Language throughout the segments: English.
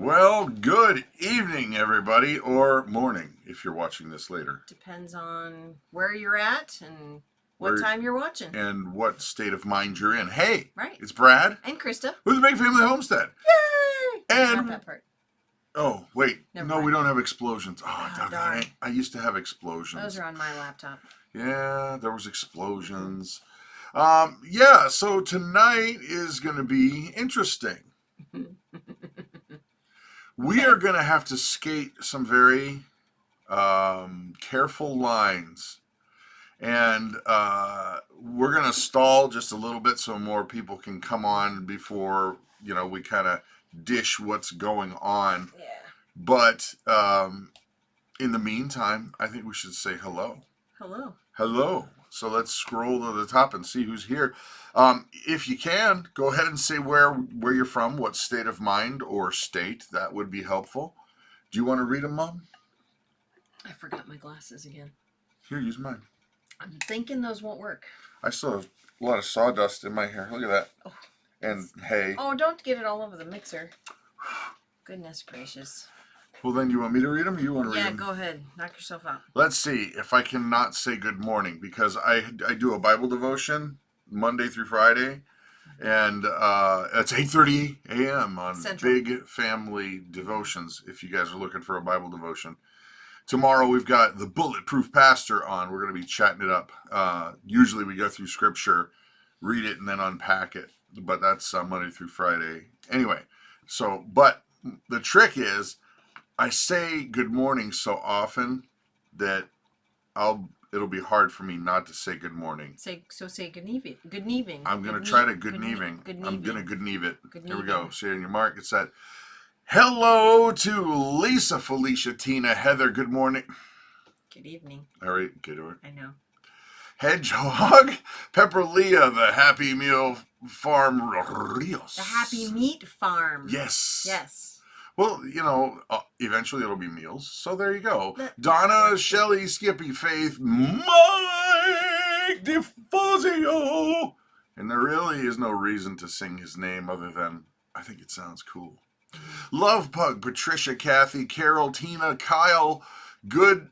Well, good evening, everybody, or morning if you're watching this later. Depends on where you're at and what time you're watching. And what state of mind you're in. Hey, right. It's Brad. And Krista. With the Big Family Homestead. Yay! And not that part. Oh, wait. Never no, mind. we don't have explosions. Oh, darn. I used to have explosions. Those are on my laptop. Yeah, there was explosions. Yeah, so tonight is going to be interesting. We are going to have to skate some very careful lines. And we're going to stall just a little bit so more people can come on before, we kind of dish what's going on. Yeah. But in the meantime, I think we should say hello. Hello. Hello. So let's scroll to the top and see who's here. If you can, go ahead and say where you're from, what state of mind or state. That would be helpful. Do you want to read them, Mom? I forgot my glasses again. Here, use mine. I'm thinking those won't work. I still have a lot of sawdust in my hair. Look at that. Oh, and hay. Oh, don't get it all over the mixer. Goodness gracious. Well, then you want me to read them or you want to read them? Yeah, go ahead. Knock yourself out. Let's see if I cannot say good morning because I do a Bible devotion Monday through Friday. And it's 8:30 a.m. on Central. Big Family Devotions if you guys are looking for a Bible devotion. Tomorrow we've got the Bulletproof Pastor on. We're going to be chatting it up. Usually we go through Scripture, read it, and then unpack it. But that's Monday through Friday. Anyway, but the trick is I say good morning so often that it'll be hard for me not to say good morning. Say good evening. Good evening. I'm going to try to good evening. I'm going to good it. Here we go. Say it on your mark. It's that. Hello to Lisa, Felicia, Tina, Heather. Good morning. Good evening. All right, get to it. I know. Hedgehog, Pepper Leah, the Happy Meal Farm Rios. The Happy Meat Farm. Yes. Yes. Well, eventually it'll be meals. So there you go. Donna, Shelley, Skippy, Faith, Mike DeFazio. And there really is no reason to sing his name other than I think it sounds cool. Love Pug, Patricia, Kathy, Carol, Tina, Kyle. Good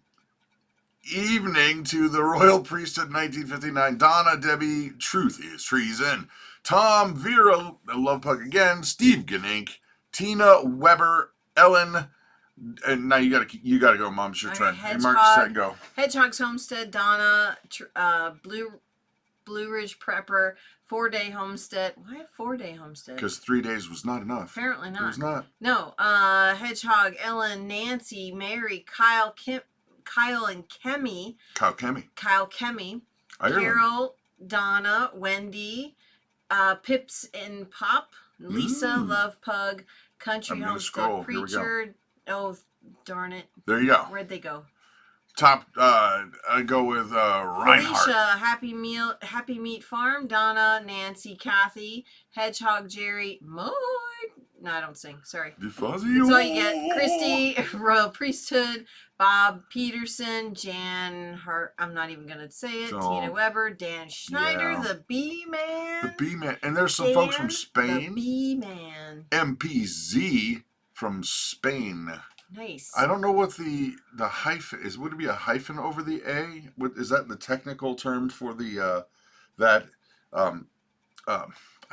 evening to the Royal Priesthood 1959. Donna, Debbie, Truth is Treason. Tom, Vera, Love Pug again. Steve Ganink, Tina, Weber, Ellen. And now you gotta go, Mom. It's your turn. Hey, Mark, set, go. Hedgehog's Homestead, Donna, Blue Ridge Prepper, 4-day homestead. Why a 4-day homestead? Because 3 days was not enough. Apparently not. It was not. No. Hedgehog, Ellen, Nancy, Mary, Kyle and Kemi. Kyle Kemi. Carol, Donna, Wendy, Pips and Pop, Lisa, Love Pug, Country Homestead, Preacher. Oh, darn it. There you go. Where'd they go? Top, I go with Reinhardt. Felicia, Happy Meat Farm, Donna, Nancy, Kathy, Hedgehog, Jerry, Moy. No, I don't sing. Sorry. That's all you get. Christy, Royal Priesthood, Bob Peterson, Jan Hart. I'm not even gonna say it. Tina Weber, Dan Schneider, the Bee Man. The Bee Man, and there's some folks from Spain. The Bee Man. MPZ from Spain. Nice. I don't know what the hyphen is. Would it be a hyphen over the A? Is that the technical term for the I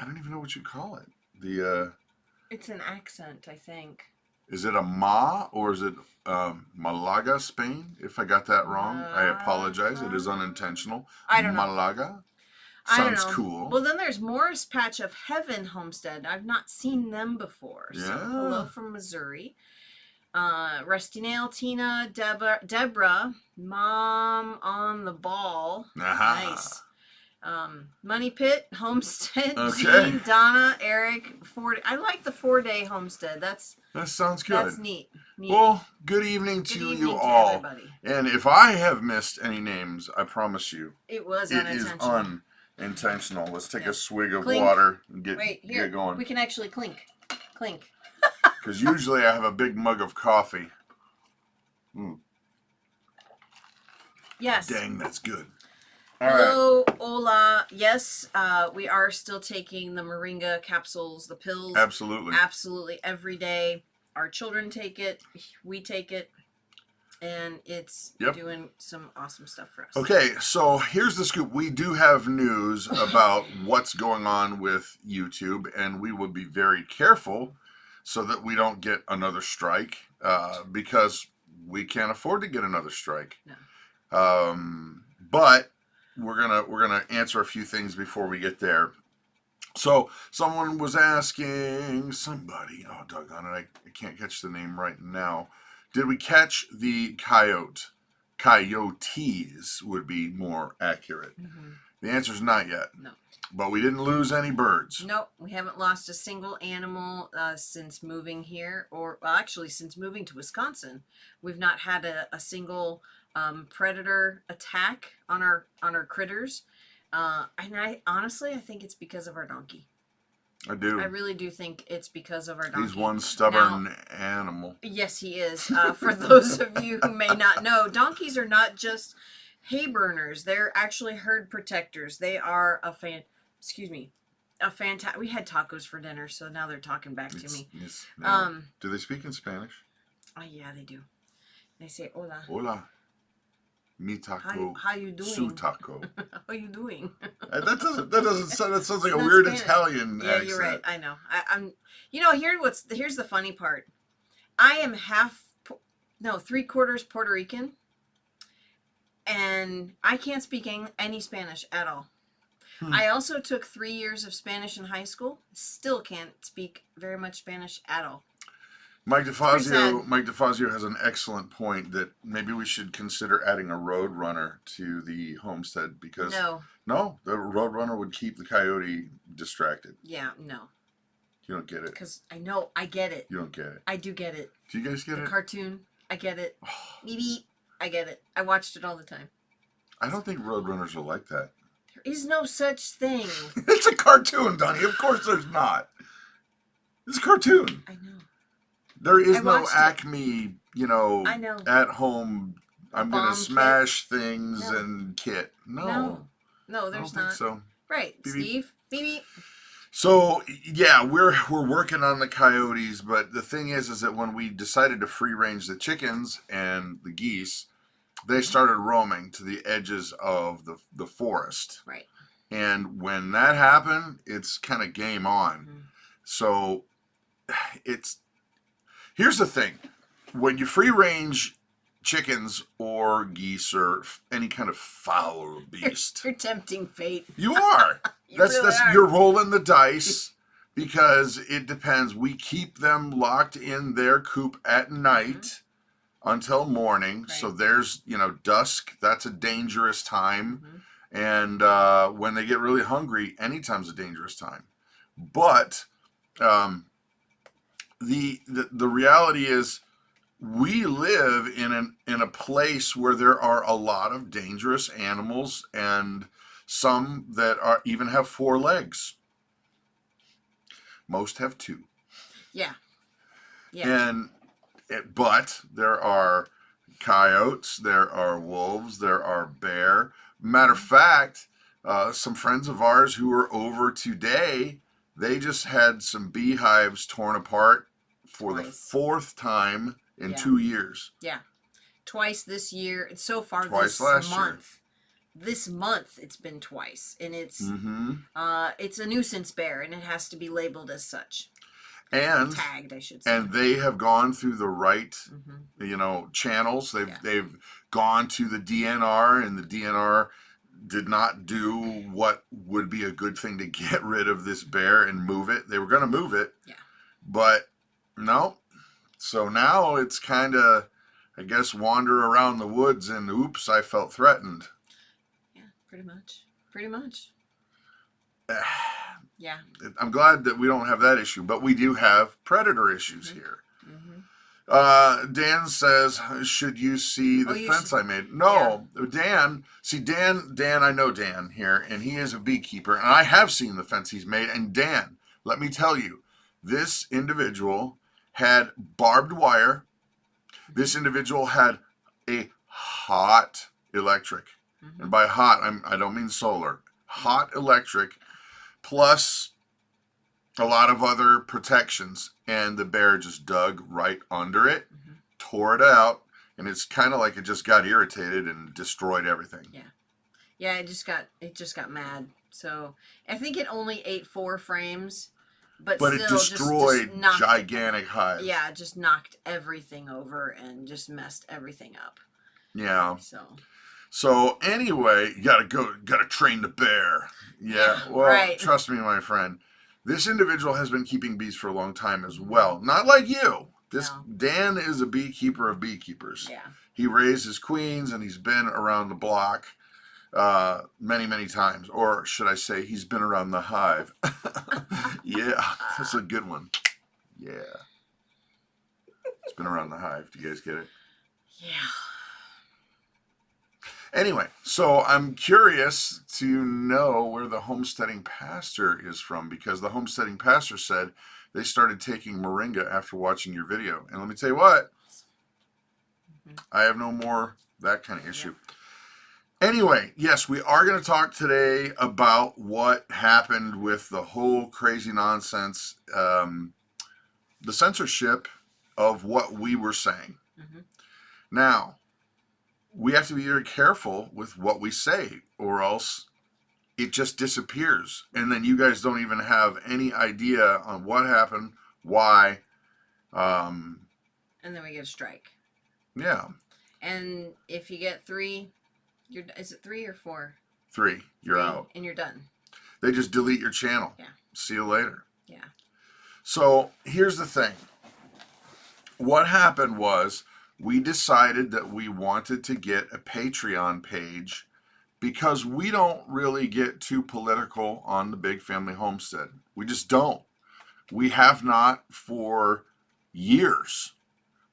don't even know what you call it. It's an accent, I think. Is it a ma or is it Malaga, Spain? If I got that wrong, I apologize. It is unintentional. I don't know. Malaga. Sounds cool. Well, then there's Morris Patch of Heaven Homestead. I've not seen them before. Yeah. So hello from Missouri. Rusty Nail, Tina, Deborah, Mom on the Ball. Nice. Money Pit, Homestead, Jean, Donna, Eric, 4. I like the 4-day homestead. That sounds good. That's neat. Well, good evening to you all. Everybody. And if I have missed any names, I promise you, it was It unintentional. is unintentional. Let's take a swig of water and get going. We can actually clink. Because usually I have a big mug of coffee. Yes. Dang, that's good. Hello, hola. Yes, we are still taking the Moringa capsules, the pills. Absolutely. Absolutely every day. Our children take it. We take it. And it's doing some awesome stuff for us. Okay, so here's the scoop. We do have news about what's going on with YouTube, and we will be very careful so that we don't get another strike, because we can't afford to get another strike. No. But we're gonna answer a few things before we get there. So someone was asking somebody, oh doggone it, I can't catch the name right now. Did we catch the coyotes would be more accurate. Mm-hmm. The answer is not yet. No. But we didn't lose any birds. Nope, we haven't lost a single animal since moving here, or well, actually since moving to Wisconsin. We've not had a single predator attack on our critters. And I honestly think it's because of our donkey. I do. I really do think it's because of our donkey. He's one stubborn animal. Yes, he is. For those of you who may not know, donkeys are not just hay burners. They're actually herd protectors. They are fantastic. We had tacos for dinner, so now they're talking back to me. Do they speak in Spanish? Oh yeah, they do. They say hola. Hola. Mi taco. How you doing? Su taco. How you doing? That sounds like a Not weird Spanish. Italian Yeah, accent. you're right. I know. I'm. Here's the funny part. I am 3/4 Puerto Rican, and I can't speak any Spanish at all. I also took 3 years of Spanish in high school. Still can't speak very much Spanish at all. Mike DeFazio has an excellent point that maybe we should consider adding a road runner to the homestead, because no, the road runner would keep the coyote distracted. Yeah, no. You don't get it. Because I get it. You don't get it. I do get it. Do you guys get it? The cartoon, I get it. Beep beep, I get it. I watched it all the time. I don't think road runners are like that. There is no such thing. It's a cartoon, Donnie. Of course there's not. It's a cartoon. I know. There is no Acme, I know. at home, I'm going to smash things and kit. No, there's I don't not. think so. Right, beep, Steve. Beep, beep. So, yeah, we're working on the coyotes, but the thing is that when we decided to free range the chickens and the geese, they started roaming to the edges of the forest. Right. And when that happened, it's kind of game on. Mm-hmm. So, here's the thing. When you free range chickens or geese or any kind of fowl or beast, you're tempting fate. You are. You're rolling the dice, because it depends. We keep them locked in their coop at night until morning. Right. So there's, dusk. That's a dangerous time. And when they get really hungry, anytime's a dangerous time. But the reality is, we live in a place where there are a lot of dangerous animals, and some that even have 4 legs. Most have 2. Yeah. But there are coyotes, there are wolves, there are bear. Matter of fact, some friends of ours who were over today, they just had some beehives torn apart for the 4th time in 2 years. Yeah. Twice this year. So far Twice this last month. Year. This month it's been twice. And it's a nuisance bear, and it has to be labeled as such. And tagged, I should say. And they have gone through the right channels. They've gone to the DNR, and the DNR did not do what would be a good thing to get rid of this bear and move it. They were going to move it. Yeah. But no. So now it's kind of, I guess, wander around the woods and oops, I felt threatened. Yeah, pretty much. Yeah. I'm glad that we don't have that issue, but we do have predator issues here. Dan says, should you see the fence I made? No, yeah. Dan, I know Dan here, and he is a beekeeper, and I have seen the fence he's made. And Dan, let me tell you, this individual had barbed wire. This individual had a hot electric. And by hot, I don't mean solar. Hot electric plus a lot of other protections, and the bear just dug right under it, tore it out, and it's kind of like it just got irritated and destroyed everything. Yeah, it just got mad. So I think it only ate 4 frames, but still it destroyed just knocked, gigantic hives. Yeah, just knocked everything over and just messed everything up. Yeah. So anyway, you gotta train the bear. Yeah. Well, right. Trust me, my friend. This individual has been keeping bees for a long time as well. Not like you. Dan is a beekeeper of beekeepers. Yeah. He raises queens, and he's been around the block many, many times. Or should I say, he's been around the hive. Yeah, that's a good one. Yeah. He's been around the hive. Do you guys get it? Yeah. Anyway, so I'm curious to know where the homesteading pastor is from, because the homesteading pastor said they started taking moringa after watching your video. And let me tell you what, I have no more that kind of issue. Anyway, yes, we are going to talk today about what happened with the whole crazy nonsense, the censorship of what we were saying. Now, we have to be very careful with what we say, or else it just disappears. And then you guys don't even have any idea on what happened, why. And then we get a strike. Yeah. And if you get 3, is it 3 or 4? 3. You're out. And you're done. They just delete your channel. Yeah. See you later. Yeah. So here's the thing. What happened was, we decided that we wanted to get a Patreon page because we don't really get too political on the Big Family Homestead. We just don't. We have not for years.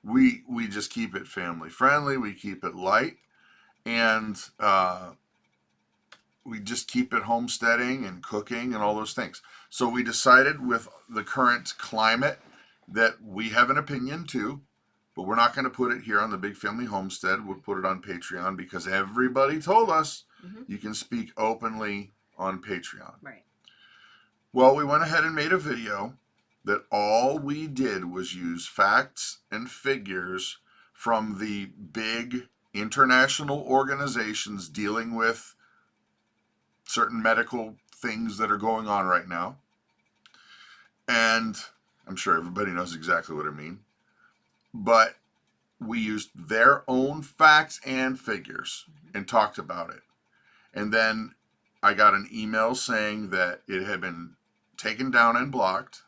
We just keep it family friendly. We keep it light, and we just keep it homesteading and cooking and all those things. So we decided, with the current climate, that we have an opinion too. But we're not going to put it here on the Big Family Homestead. We'll put it on Patreon, because everybody told us you can speak openly on Patreon. Right. Well, we went ahead and made a video that all we did was use facts and figures from the big international organizations dealing with certain medical things that are going on right now. And I'm sure everybody knows exactly what I mean. But we used their own facts and figures and talked about it. And then I got an email saying that it had been taken down and blocked,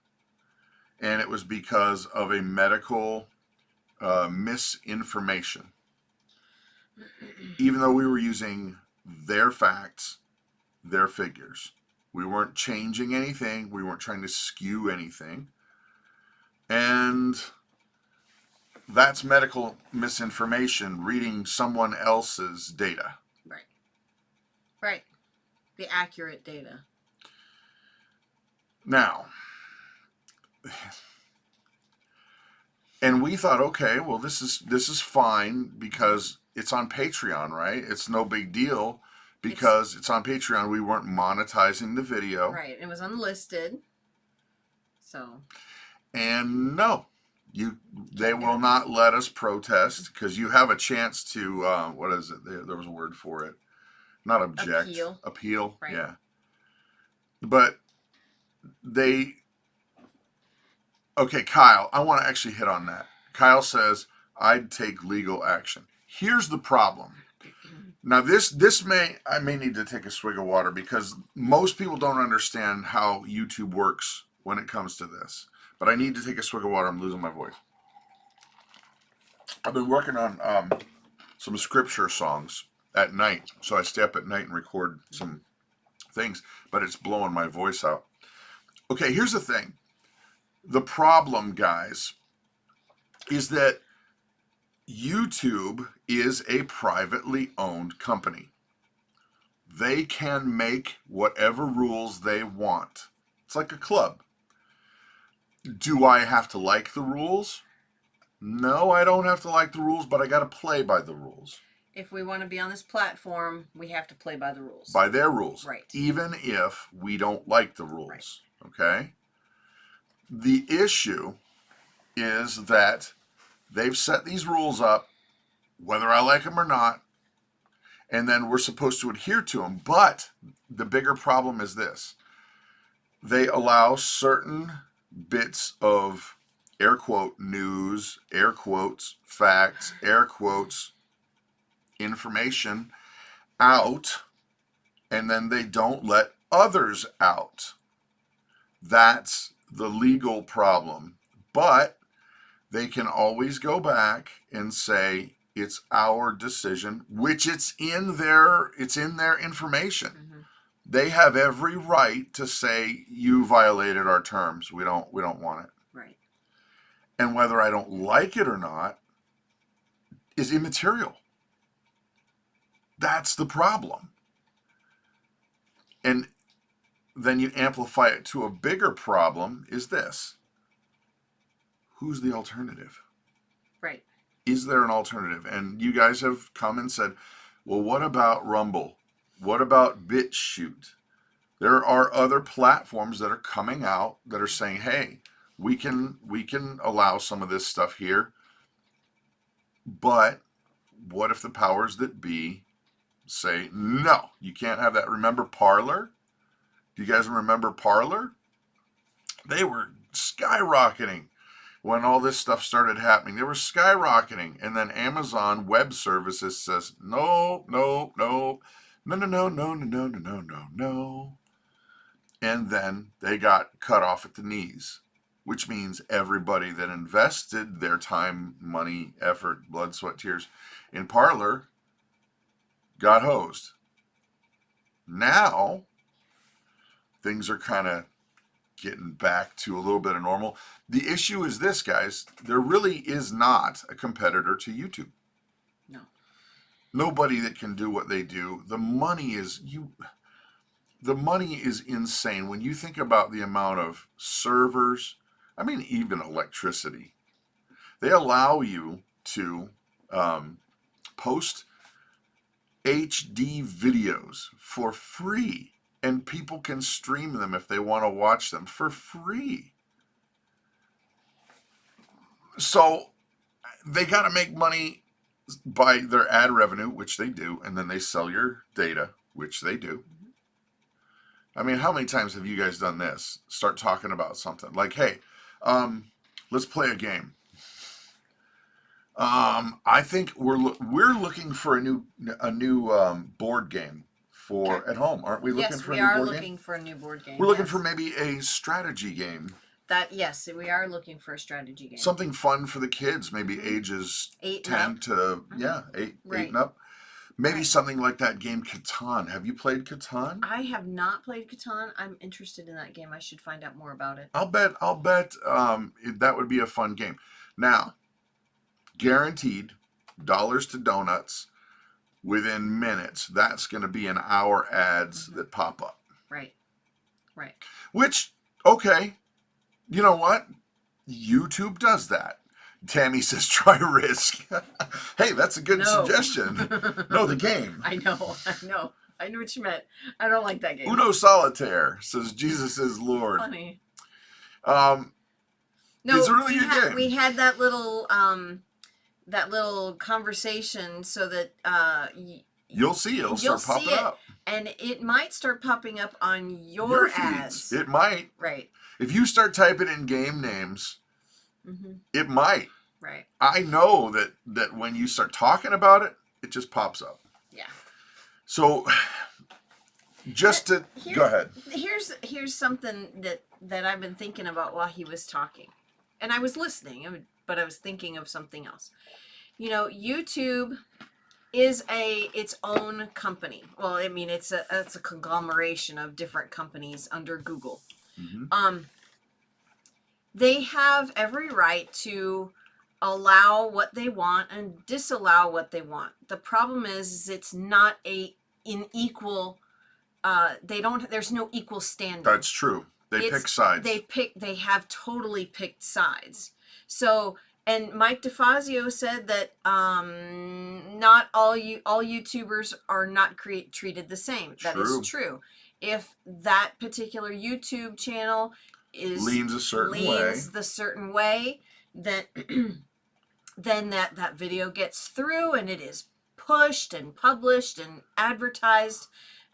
and it was because of a medical misinformation. Even though we were using their facts, their figures. We weren't changing anything. We weren't trying to skew anything. And that's medical misinformation, reading someone else's data. Right. Right. The accurate data. Now, and we thought, okay, well, this is fine because it's on Patreon, right? It's no big deal because it's on Patreon. We weren't monetizing the video. Right. It was unlisted. So. And no. They will not let us protest, because you have a chance to, what is it? There was a word for it. Not object. Appeal. Right. Yeah. But okay, Kyle, I want to actually hit on that. Kyle says, I'd take legal action. Here's the problem. Now, I may need to take a swig of water, because most people don't understand how YouTube works when it comes to this. But I need to take a swig of water. I'm losing my voice. I've been working on some scripture songs at night. So I stay up at night and record some things. But it's blowing my voice out. Okay, here's the thing. The problem, guys, is that YouTube is a privately owned company. They can make whatever rules they want. It's like a club. Do I have to like the rules? No, I don't have to like the rules, but I got to play by the rules. If we want to be on this platform, we have to play by the rules. By their rules. Right. Even if we don't like the rules. Right. Okay? the issue is that they've set these rules up, whether I like them or not, and then we're supposed to adhere to them. But the bigger problem is this. They allow certain bits of air quote news, air quotes facts, air quotes information out, and then they don't let others out. That's the legal problem. But they can always go back and say it's our decision, which it's in their information. Mm-hmm. They have every right to say you violated our terms. We don't want it. Right. And whether I don't like it or not is immaterial. That's the problem. And then you amplify it to a bigger problem is this. Who's the alternative? Right. Is there an alternative? And you guys have come and said, well, what about Rumble? What about BitChute? There are other platforms that are coming out that are saying, hey, we can allow some of this stuff here. But what if the powers that be say, no, you can't have that? Remember Parler? Do you guys remember Parler? They were skyrocketing when all this stuff started happening. They were skyrocketing. And then Amazon Web Services says, no. And then they got cut off at the knees, which means everybody that invested their time, money, effort, blood, sweat, tears in Parler got hosed. Now, things are kind of getting back to a little bit of normal. The issue is this, guys. There really is not a competitor to YouTube. No. Nobody that can do what they do. The money is insane. When you think about the amount of servers, I mean, even electricity, they allow you to post HD videos for free. And people can stream them if they want to watch them for free. So they got to make money by their ad revenue, which they do, and then they sell your data, which they do. I mean, how many times have you guys done this? Start talking about something like, hey, let's play a game. I think we're looking for a new board game for at home, aren't we? Yes, we are looking for a new board game. We're looking for maybe a strategy game. Yes, we are looking for a strategy game. Something fun for the kids, maybe ages 10 to 8 and up. Maybe something like that game Catan. Have you played Catan? I have not played Catan. I'm interested in that game. I should find out more about it. I'll bet that would be a fun game. Now, guaranteed dollars to donuts. Within minutes, that's going to be in our ads that pop up. Right. Which, okay, you know what? YouTube does that. Tammy says, try Risk. Hey, that's a good suggestion. No, the game. I know. I knew what you meant. I don't like that game. Uno Solitaire says, Jesus is Lord. Funny. No, it's a really good game. We had that little conversation so that you'll see it'll start popping up, and it might start popping up on your ads. It might. Right. If you start typing in game names, it might. Right. I know that when you start talking about it, it just pops up. Yeah. So go ahead. Here's something that I've been thinking about while he was talking, and I was listening, but I was thinking of something else. You know, YouTube is its own company. Well, I mean, it's a conglomeration of different companies under Google. They have every right to allow what they want and disallow what they want. The problem is it's not an equal. There's no equal standing. That's true. They pick sides. They have totally picked sides. So, and Mike DeFazio said that not all YouTubers are not treated the same. That is true. If that particular YouTube channel leans a certain leans the certain way, then then that video gets through and it is pushed and published and advertised,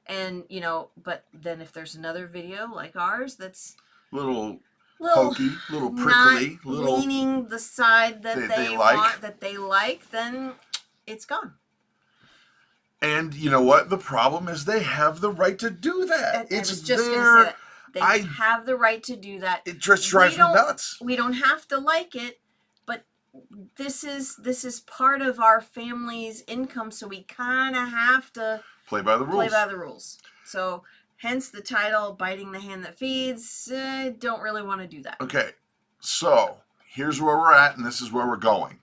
and you know, but then if there's another video like ours that's little pokey, little prickly, little leaning the side that they want, that they like, then it's gone. And you know what? The problem is they have the right to do that. I was just going to say that. They have the right to do that. It just drives me nuts. We don't have to like it, but this is part of our family's income, so we kind of have to play by the rules. Play by the rules. So hence the title, Biting the Hand That Feeds. Don't really want to do that. Okay, so here's where we're at, and this is where we're going.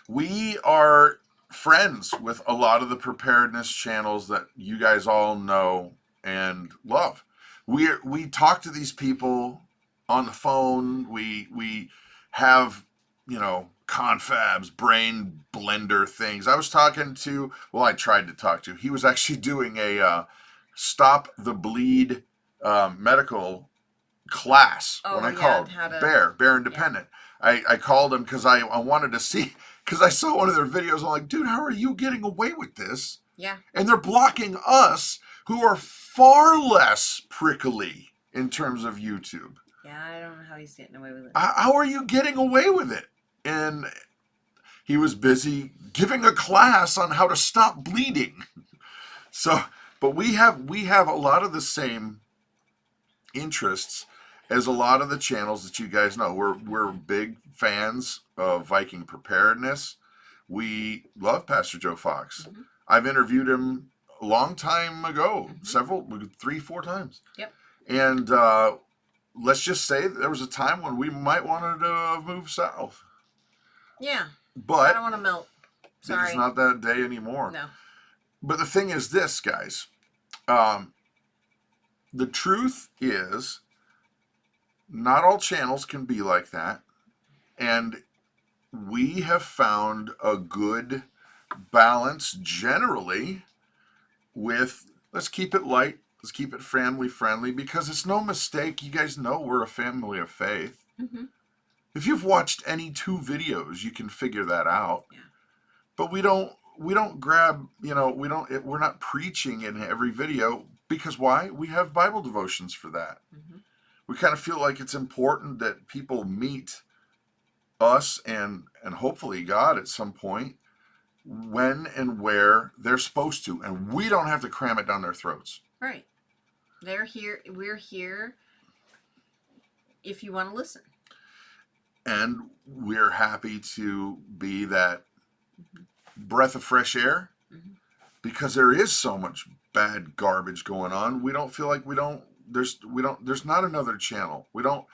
We are friends with a lot of the preparedness channels that you guys all know and love. We talk to these people on the phone. We have, you know, confabs, brain blender things. I was talking to, well, I tried to talk to, he was actually doing a Stop the Bleed medical class. When I called Bear Independent. Yeah. I called him because I wanted to see, because I saw one of their videos. I'm like, dude, how are you getting away with this? Yeah. And they're blocking us, who are far less prickly in terms of YouTube. Yeah, I don't know how he's getting away with it. How are you getting away with it? And he was busy giving a class on how to stop bleeding. So, but we have a lot of the same interests as a lot of the channels that you guys know. We're big fans of Viking Preparedness. We love Pastor Joe Fox. Mm-hmm. I've interviewed him a long time ago, mm-hmm. 3-4 times. Yep. And let's just say there was a time when we might want to move south. Yeah. But I don't want to melt. Sorry. It's not that day anymore. No. But the thing is this, guys. The truth is, not all channels can be like that. And we have found a good balance generally with, let's keep it light, let's keep it family friendly, because it's no mistake. You guys know we're a family of faith. Mm-hmm. If you've watched any 2 videos, you can figure that out. Yeah. But we don't grab, you know, we're not preaching in every video, because why? We have Bible devotions for that. Mm-hmm. We kind of feel like it's important that people meet us and hopefully God at some point, when and where they're supposed to, and we don't have to cram it down their throats. Right. They're here. We're here if you want to listen. And we're happy to be that breath of fresh air, because there is so much bad garbage going on. We don't feel like there's not another channel. We don't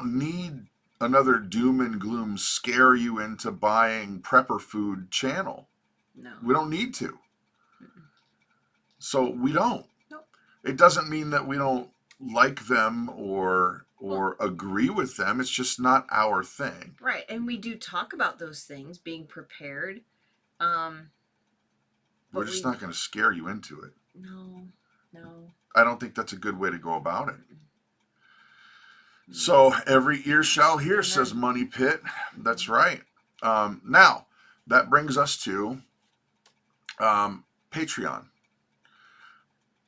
need another doom and gloom scare you into buying prepper food channel. No. We don't need to. So we don't. Nope. It doesn't mean that we don't like them or agree with them. It's just not our thing. Right. And we do talk about those things, being prepared. We're just not going to scare you into it. No. I don't think that's a good way to go about it. So every ear shall hear, says Money Pit. That's right. Now, that brings us to Patreon.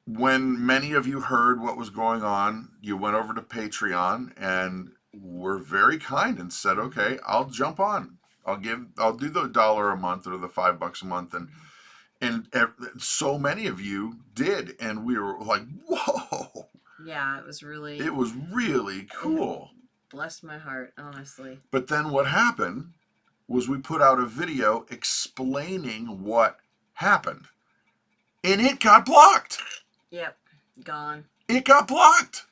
When many of you heard what was going on, you went over to Patreon and were very kind and said, okay, I'll jump on. I'll do the $1 a month or the $5 a month. And so many of you did. And we were like, whoa. Yeah, it was really cool. Blessed my heart, honestly. But then what happened was we put out a video explaining what happened. And it got blocked. Yep, gone. It got blocked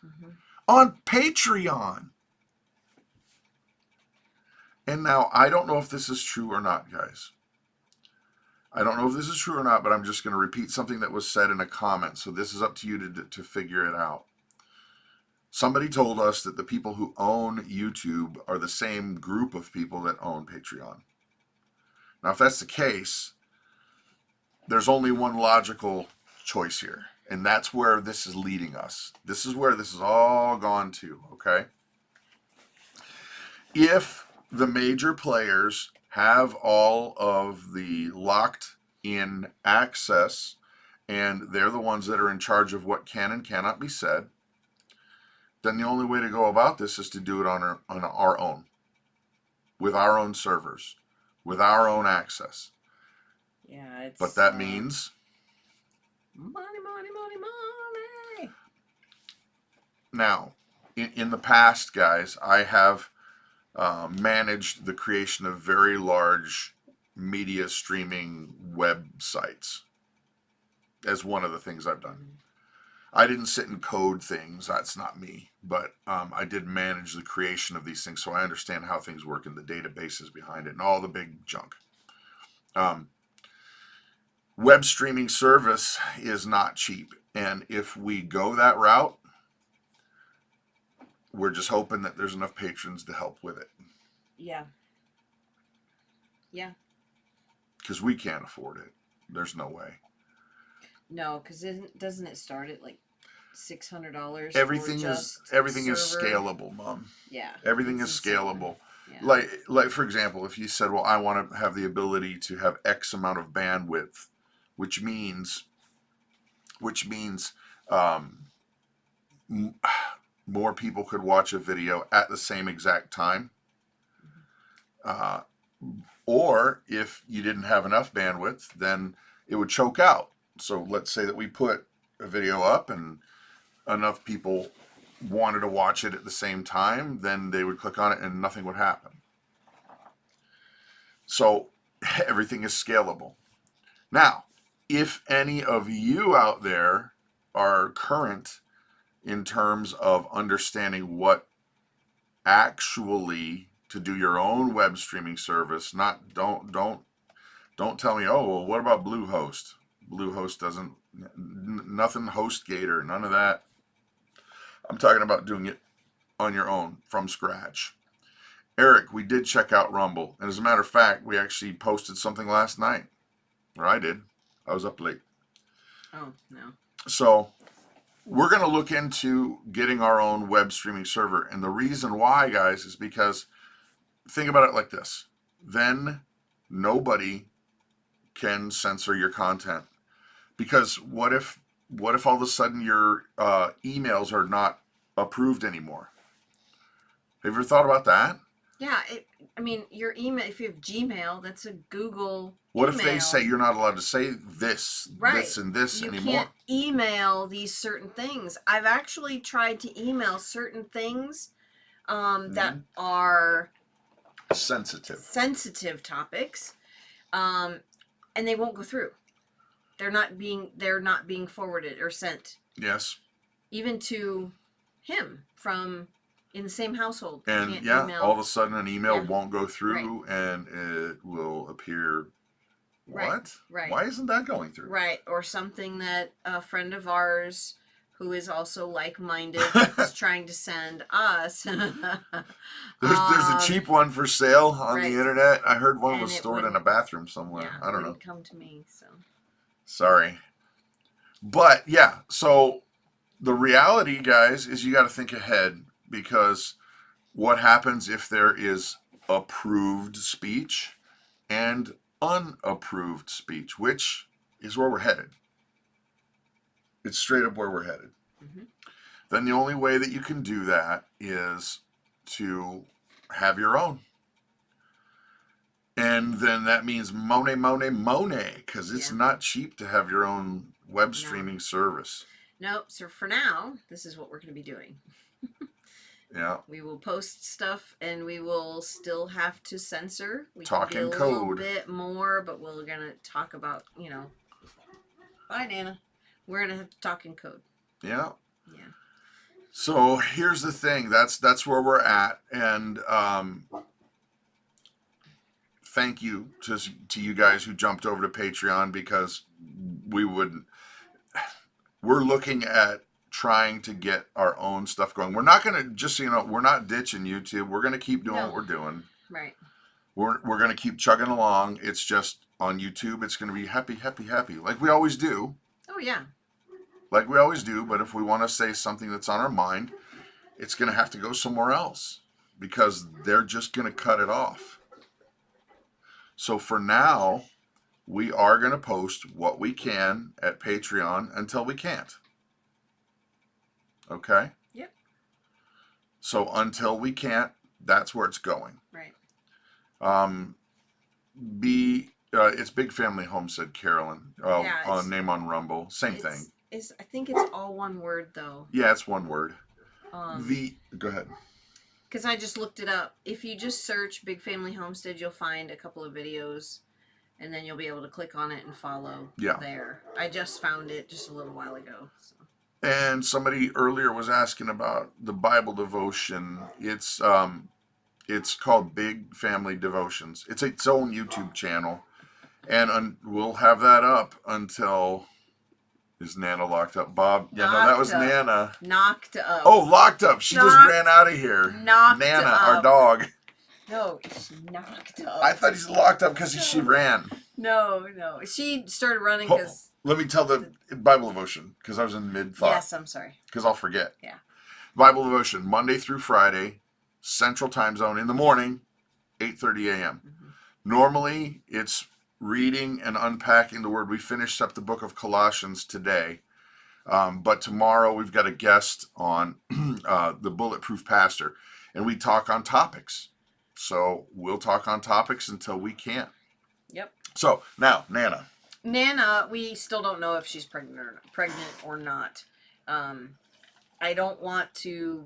on Patreon. And now, I don't know if this is true or not, guys. I don't know if this is true or not, but I'm just going to repeat something that was said in a comment. So this is up to you to figure it out. Somebody told us that the people who own YouTube are the same group of people that own Patreon. Now, if that's the case, there's only one logical choice here. And that's where this is leading us. This is where this is all gone to, okay? If the major players have all of the locked in access and they're the ones that are in charge of what can and cannot be said, then the only way to go about this is to do it on our own, with our own servers, with our own access. Yeah, it's... But that means... money, money, money, money. Now, in the past, guys, I have managed the creation of very large media streaming websites as one of the things I've done. I didn't sit and code things. That's not me. But I did manage the creation of these things, so I understand how things work and the databases behind it and all the big junk. Web streaming service is not cheap. And if we go that route, we're just hoping that there's enough patrons to help with it. Yeah. Yeah. Because we can't afford it. There's no way. No, because doesn't it start at like $600? Everything is scalable, Mom. Yeah. Everything is scalable. Yeah. Like for example, if you said, well, I want to have the ability to have X amount of bandwidth, which means more people could watch a video at the same exact time. Or if you didn't have enough bandwidth, then it would choke out. So let's say that we put a video up and enough people wanted to watch it at the same time, then they would click on it and nothing would happen. So everything is scalable. Now, if any of you out there are current in terms of understanding what actually to do your own web streaming service, don't tell me, oh, well, what about Bluehost? Bluehost doesn't, nothing HostGator, none of that. I'm talking about doing it on your own from scratch. Eric, we did check out Rumble. And as a matter of fact, we actually posted something last night. Or I did. I was up late. Oh, no. So we're going to look into getting our own web streaming server. And the reason why, guys, is because think about it like this. Then nobody can censor your content. Because what if all of a sudden your emails are not approved anymore? Have you ever thought about that? Yeah, I mean, your email, if you have Gmail, that's a Google What email. if they say you're not allowed to say this, this, and this anymore? You can't email these certain things. I've actually tried to email certain things that are sensitive topics, and they won't go through. They're not being forwarded or sent. Yes. Even to him from in the same household. And yeah, all of a sudden an email won't go through and it will appear. What? Right. Why isn't that going through? Right. Or something that a friend of ours who is also like-minded is trying to send us. There's a cheap one for sale on the internet. I heard one was stored in a bathroom somewhere. Yeah, I don't know. It come to me, so. Sorry. But yeah, so the reality, guys, is you got to think ahead, because what happens if there is approved speech and unapproved speech, which is where we're headed. It's straight up where we're headed. Mm-hmm. Then the only way that you can do that is to have your own. And then that means money, because it's not cheap to have your own web streaming service. Nope. So for now, this is what we're going to be doing. Yeah. We will post stuff, and we will still have to censor. We talk can in be a code. little bit more, but we're going to talk about, Bye, Nana. We're going to have to talk in code. Yeah. Yeah. So here's the thing. That's where we're at. And thank you to you guys who jumped over to Patreon, because we're looking at trying to get our own stuff going. We're not going to, just so you know, we're not ditching YouTube. We're going to keep doing what we're doing. Right. We're going to keep chugging along. It's just on YouTube, it's going to be happy, like we always do. Oh, yeah. like we always do, but if we want to say something that's on our mind, it's going to have to go somewhere else because they're just going to cut it off. So for now, we are going to post what we can at Patreon until we can't. Okay? Yep. So until we can't, that's where it's going. Right. It's Big Family Homestead, Carolyn. Name on Rumble. Same thing. I think it's all one word, though. Yeah, it's one word. Go ahead. Because I just looked it up. If you just search Big Family Homestead, you'll find a couple of videos, and then you'll be able to click on it and follow there. I just found it just a little while ago. So. And somebody earlier was asking about the Bible devotion. It's called Big Family Devotions. It's its own YouTube channel, and we'll have that up until. Is Nana locked up? Bob? Yeah, no, that was Nana. Knocked up. Oh, locked up. She just ran out of here. Knocked Nana, up. our dog. No, she knocked up. I thought he's locked up because she ran. No. She started running because... Let me tell the Bible devotion because I was in mid-thought. Yes, I'm sorry. Because I'll forget. Yeah. Bible devotion, Monday through Friday, Central Time Zone in the morning, 8:30 a.m. Mm-hmm. Normally, it's reading and unpacking the word. We finished up the book of Colossians today, but tomorrow we've got a guest on the Bulletproof Pastor, and we talk on topics. So we'll talk on topics until we can't. Yep. So now, Nana, we still don't know if she's pregnant or not. I don't want to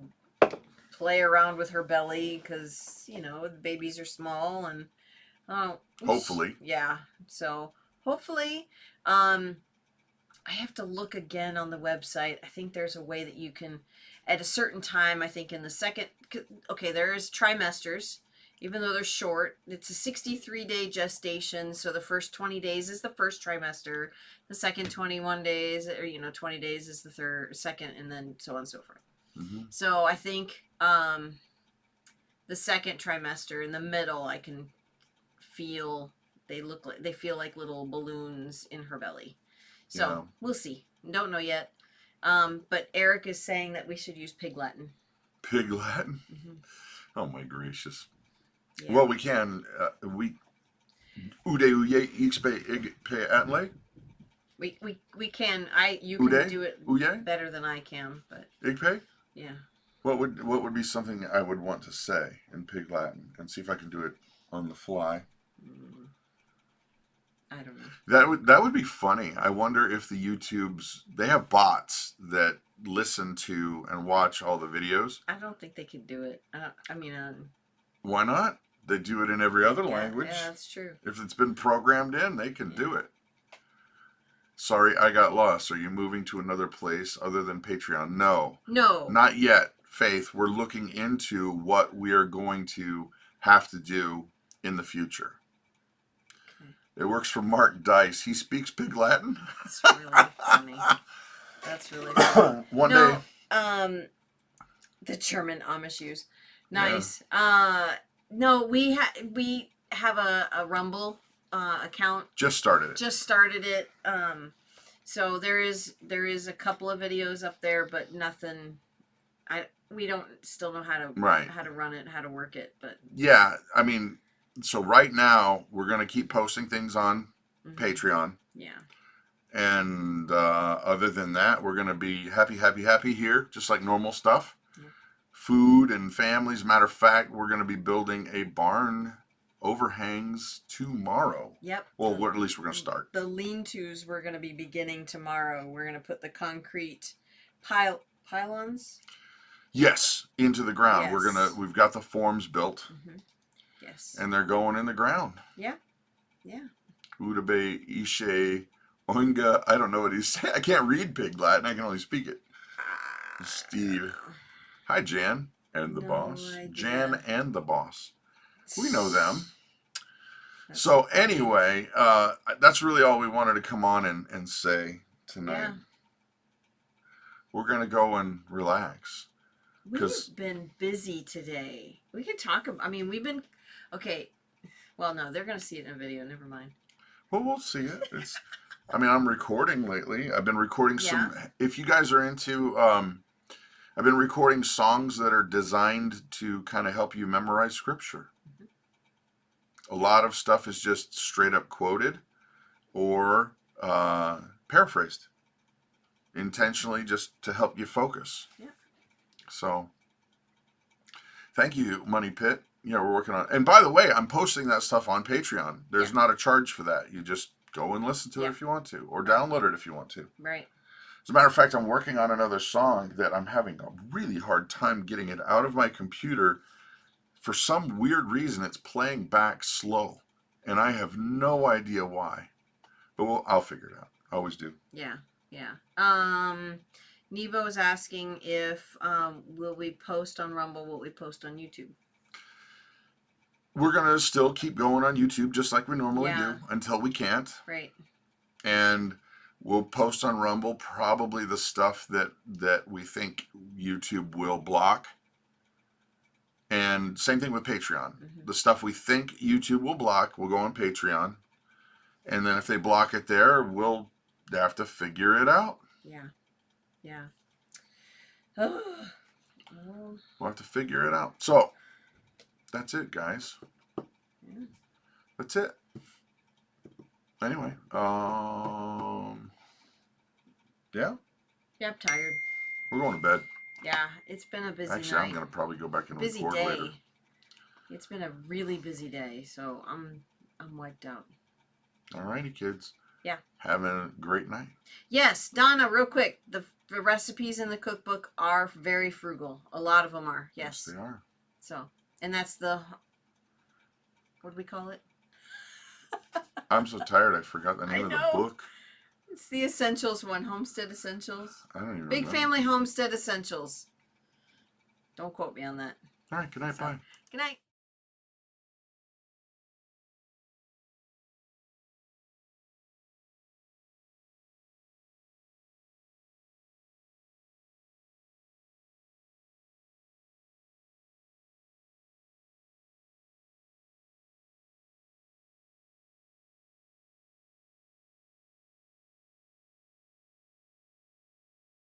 play around with her belly because the babies are small and. Hopefully. Yeah. So hopefully, I have to look again on the website. I think there's a way that you can, at a certain time, I think in the second, there is trimesters, even though they're short. It's a 63-day gestation. So the first 20 days is the first trimester. The second 21 days, or 20 days is the second, and then so on and so forth. Mm-hmm. So I think the second trimester in the middle, I can feel they feel like little balloons in her belly. So we'll see. Don't know yet. But Eric is saying that we should use Pig Latin. Pig Latin? Mm-hmm. Oh my gracious. Yeah. Well, we can. Ude uye ixpe igpe atle? We can. You can do it better than I can, but igpe? Yeah. What would be something I would want to say in Pig Latin and see if I can do it on the fly? I don't know. That would be funny. I wonder if the YouTubes, they have bots that listen to and watch all the videos. I don't think they could do it. Why not? They do it in every other language. Yeah, that's true. If it's been programmed in, they can do it. Sorry, I got lost. Are you moving to another place other than Patreon? No. Not yet, Faith. We're looking into what we are going to have to do in the future. It works for Mark Dice. He speaks Pig Latin. That's really funny. That's really funny. One day. The German Amish use. Nice. Yeah. No, we have a Rumble account. Just started it. So there is a couple of videos up there, but nothing. We don't still know how to run it, how to work it, but yeah, I mean. So right now, we're going to keep posting things on Patreon. Yeah. And other than that, we're going to be happy here, just like normal stuff. Yeah. Food and families. Matter of fact, we're going to be building a barn overhangs tomorrow. Yep. Well, at least we're going to start. The lean-tos we're going to be beginning tomorrow. We're going to put the concrete pylons. Yes, into the ground. Yes. We've got the forms built. Mm-hmm. Yes. And they're going in the ground. Yeah. Yeah. Udabe, Ishe, Oinga. I don't know what he's saying. I can't read Pig Latin. I can only speak it. Steve. Hi, Jan and the boss. Idea. Jan and the boss. We know them. So anyway, that's really all we wanted to come on and say tonight. Yeah. We're going to go and relax. We've been busy today. We can talk about, we've been, okay. Well, no, they're going to see it in a video. Never mind. Well, we'll see it. I mean, I'm recording lately. I've been recording some. If you guys are into, I've been recording songs that are designed to kind of help you memorize scripture. A lot of stuff is just straight up quoted or paraphrased, intentionally just to help you focus. Yeah. So, thank you, Money Pit. Yeah, we're working on. And by the way, I'm posting that stuff on Patreon. There's not a charge for that. You just go and listen to it if you want to, or download it if you want to. Right. As a matter of fact, I'm working on another song that I'm having a really hard time getting it out of my computer. For some weird reason, it's playing back slow, and I have no idea why. But I'll figure it out. I always do. Yeah, yeah. Nebo is asking if will we post on Rumble what we post on YouTube. We're going to still keep going on YouTube just like we normally do until we can't. Right. And we'll post on Rumble probably the stuff that we think YouTube will block. And same thing with Patreon. Mm-hmm. The stuff we think YouTube will block will go on Patreon. And then if they block it there, we'll have to figure it out. Yeah. Yeah. Oh. We'll have to figure it out. So, that's it, guys. Yeah. That's it. Anyway, yeah. Yeah, I'm tired. We're going to bed. Yeah, it's been a busy Actually, night. I'm going to probably go back and busy record day. later. It's been a really busy day, so I'm wiped out. All righty, kids. Yeah. Having a great night. Yes, Donna, real quick. The recipes in the cookbook are very frugal. A lot of them are. Yes, they are. So, and that's the, what do we call it? I'm so tired I forgot the name of the book. It's the Essentials one, Homestead Essentials. I don't even Big Family Homestead Essentials. Don't quote me on that. All right, good night, bye. Good night.